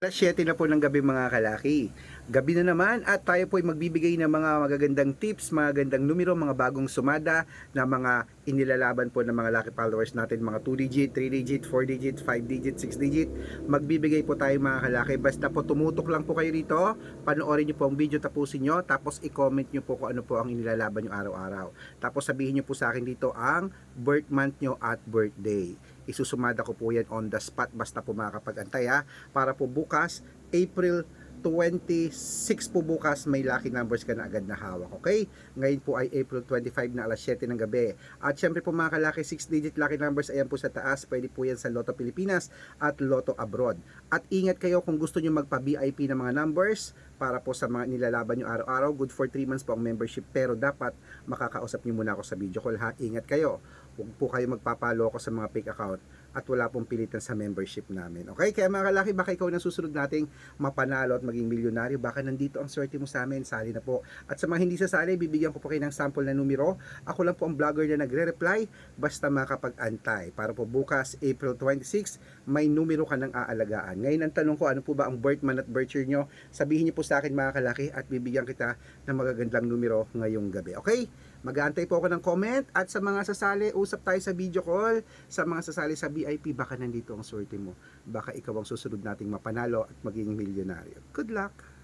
7 na po ng gabi mga kalaki. Gabi na naman at tayo po ay magbibigay ng mga magagandang tips, mga gandang numero, mga bagong sumada na mga inilalaban po ng mga lucky followers natin, mga 2 digit, 3 digit, 4 digit, 5 digit, 6 digit. Magbibigay po tayo mga kalaki. Basta po tumutok lang po kayo rito, panoorin nyo po ang video, tapusin nyo, tapos i-comment nyo po kung ano po ang inilalaban nyo araw-araw. Tapos sabihin nyo po sa akin dito ang birth month nyo at birthday. Isusumada ko po yan on the spot, basta po makakapag-antay ha, para po bukas, April 26 po bukas, may lucky numbers ka na agad na hawak, okay? Ngayon po ay April 25 na alas 7 ng gabi. At syempre po mga kalaki, 6-digit lucky numbers, ayan po sa taas, pwede po yan sa Lotto Pilipinas at Lotto Abroad. At ingat kayo kung gusto nyo magpa-VIP ng mga numbers, para po sa mga nilalaban nyo araw-araw, good for 3 months po ang membership, pero dapat makakausap nyo muna ako sa video call ha, ingat kayo. Huwag po kayo magpapaloko sa mga fake account at wala pong pilitan sa membership namin. Okay? Kaya mga kalaki, baka ikaw na susunod nating mapanalo at maging milyonaryo. Baka nandito ang swerte mo sa amin. Sali na po. At sa mga hindi sasali, bibigyan ko po kayo ng sample na numero. Ako lang po ang vlogger na nagre-reply basta makapag-antay. Para po bukas, April 26, may numero ka ng aalagaan. Ngayon ang tanong ko, ano po ba ang birth month at birth year nyo? Sabihin niyo po sa akin mga kalaki at bibigyan kita ng magagandang numero ngayong gabi. Okay? Mag-aantay po ako ng comment at sa mga sasali, usap tayo sa video call. Sa mga sasali sa VIP, baka nandito ang swerte mo. Baka ikaw ang susunod nating mapanalo at maging milyonaryo. Good luck!